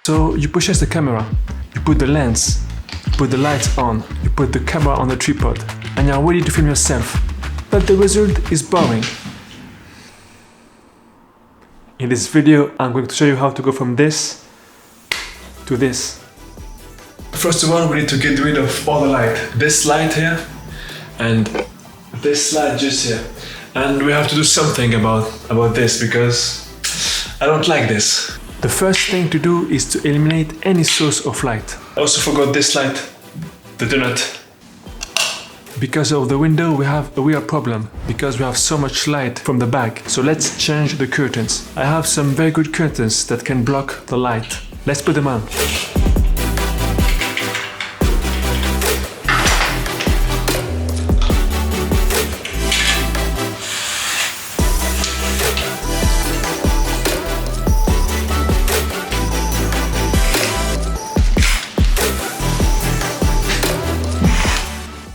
So you purchase the camera, you put the lens, you put the lights on, you put the camera on the tripod, and you're ready to film yourself. But the result is boring. In this video, I'm going to show you how to go from this to this. First of all, we need to get rid of all the light. This light here and this light just here. And we have to do something about this because I don't like this. The first thing to do is to eliminate any source of light. I also forgot this light, the donut. Because of the window we have a real problem, because we have so much light from the back. So let's change the curtains. I have some very good curtains that can block the light. Let's put them on.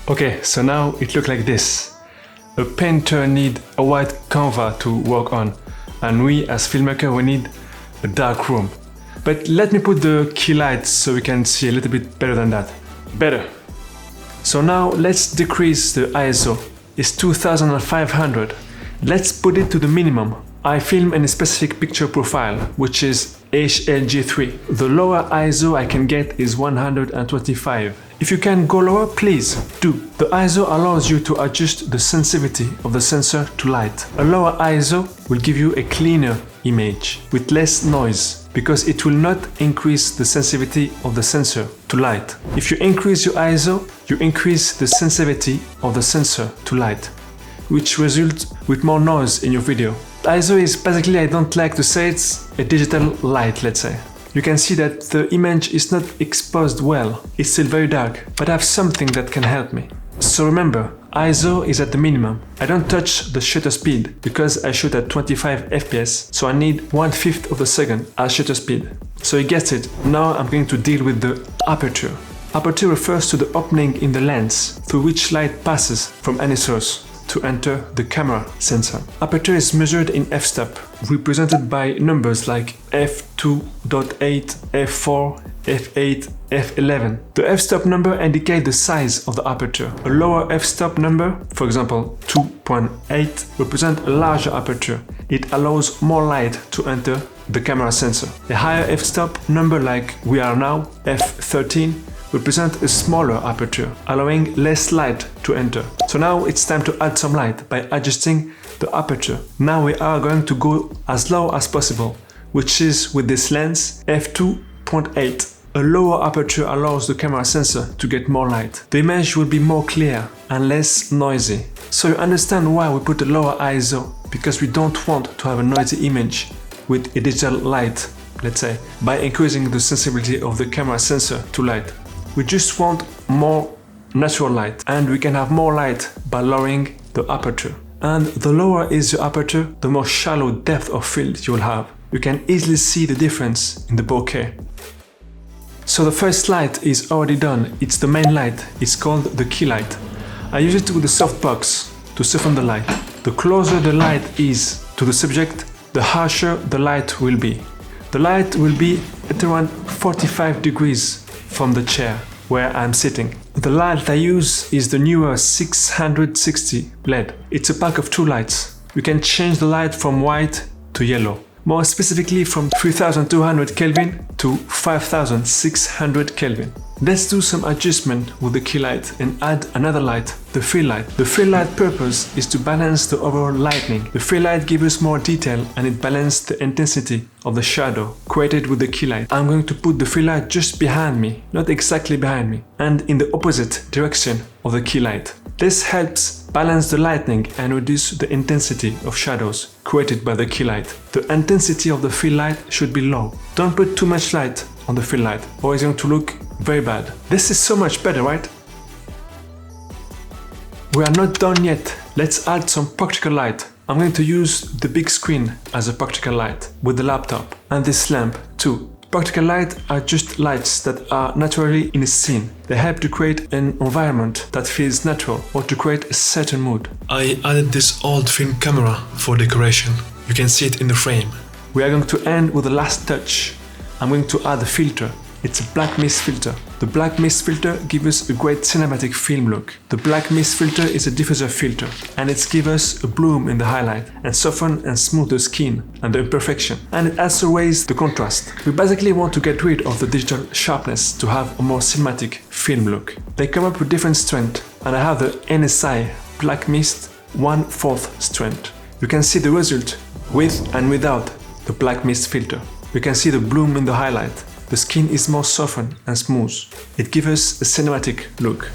Okay, so now it looks like this. A painter needs a white canvas to work on, and we as filmmaker we need a dark room. But let me put the key light so we can see a little bit better than that. Better. So now let's decrease the ISO. It's 2500. Let's put it to the minimum. I film in a specific picture profile, which is HLG3. The lower ISO I can get is 125. If you can go lower, please do. The ISO allows you to adjust the sensitivity of the sensor to light. A lower ISO will give you a cleaner image with less noise because it will not increase the sensitivity of the sensor to light. If you increase your ISO, you increase the sensitivity of the sensor to light, which results with more noise in your video. ISO is basically, I don't like to say it's a digital light, let's say. You can see that the image is not exposed well. It's still very dark, but I have something that can help me. So remember, ISO is at the minimum. I don't touch the shutter speed because I shoot at 25 FPS, so I need 1/5 of the second as shutter speed. So you get it. Now I'm going to deal with the aperture. Aperture refers to the opening in the lens through which light passes from any source to enter the camera sensor. Aperture is measured in f-stop, represented by numbers like f2.8, f4, f8, f11. The f-stop number indicates the size of the aperture. A lower f-stop number, for example 2.8, represents a larger aperture. It allows more light to enter the camera sensor. A higher f-stop number, like we are now, f13, represent a smaller aperture, allowing less light to enter. So now it's time to add some light by adjusting the aperture. Now we are going to go as low as possible, which is with this lens f2.8. A lower aperture allows the camera sensor to get more light. The image will be more clear and less noisy. So you understand why we put a lower ISO, because we don't want to have a noisy image with a digital light, let's say, by increasing the sensitivity of the camera sensor to light. We just want more natural light, and we can have more light by lowering the aperture. And the lower is the aperture, the more shallow depth of field you will have. You can easily see the difference in the bokeh. So the first light is already done. It's the main light. It's called the key light. I use it with the softbox to soften the light. The closer the light is to the subject, the harsher the light will be. The light will be at around 45 degrees from the chair where I'm sitting. The light I use is the newer 660 LED. It's a pack of 2 lights. You can change the light from white to yellow. More specifically from 3200 Kelvin to 5600 Kelvin. Let's do some adjustment with the key light and add another light, the fill light. The fill light purpose is to balance the overall lighting. The fill light gives us more detail and it balances the intensity of the shadow created with the key light. I'm going to put the fill light just behind me, not exactly behind me, and in the opposite direction of the key light. This helps balance the lighting and reduce the intensity of shadows created by the key light. The intensity of the fill light should be low. Don't put too much light on the fill light or it's going to look very bad. This is so much better, right? We are not done yet. Let's add some practical light. I'm going to use the big screen as a practical light with the laptop and this lamp too. Practical light are just lights that are naturally in a scene. They help to create an environment that feels natural or to create a certain mood. I added this old film camera for decoration. You can see it in the frame. We are going to end with the last touch. I'm going to add a filter. It's a black mist filter. The black mist filter gives us a great cinematic film look. The black mist filter is a diffuser filter, and it gives us a bloom in the highlight and soften and smooth the skin and the imperfection. And it also raises the contrast. We basically want to get rid of the digital sharpness to have a more cinematic film look. They come up with different strength, and I have the NSI Black Mist 1/4 strength. You can see the result with and without the black mist filter. You can see the bloom in the highlight. The skin is more softened and smooth. It gives us a cinematic look.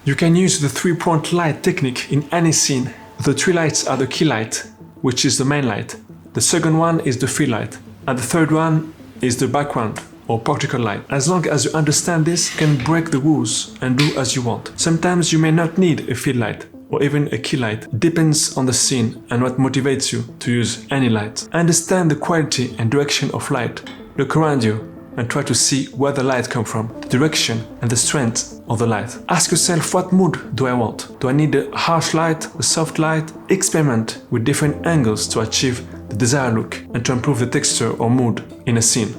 You can use the 3-point light technique in any scene. The 3 lights are the key light, which is the main light. The second one is the fill light, and the third one is the background or particle light. As long as you understand this, you can break the rules and do as you want. Sometimes you may not need a fill light or even a key light. It depends on the scene and what motivates you to use any light. Understand the quality and direction of light. Look around you and try to see where the light comes from, the direction and the strength of the light. Ask yourself, what mood do I want? Do I need a harsh light, a soft light? Experiment with different angles to achieve the desired look and to improve the texture or mood in a scene.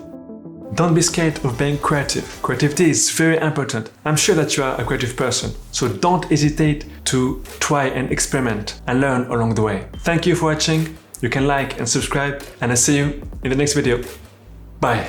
Don't be scared of being creative. Creativity is very important. I'm sure that you are a creative person, so don't hesitate to try and experiment and learn along the way. Thank you for watching. You can like and subscribe, and I'll see you in the next video. Bye.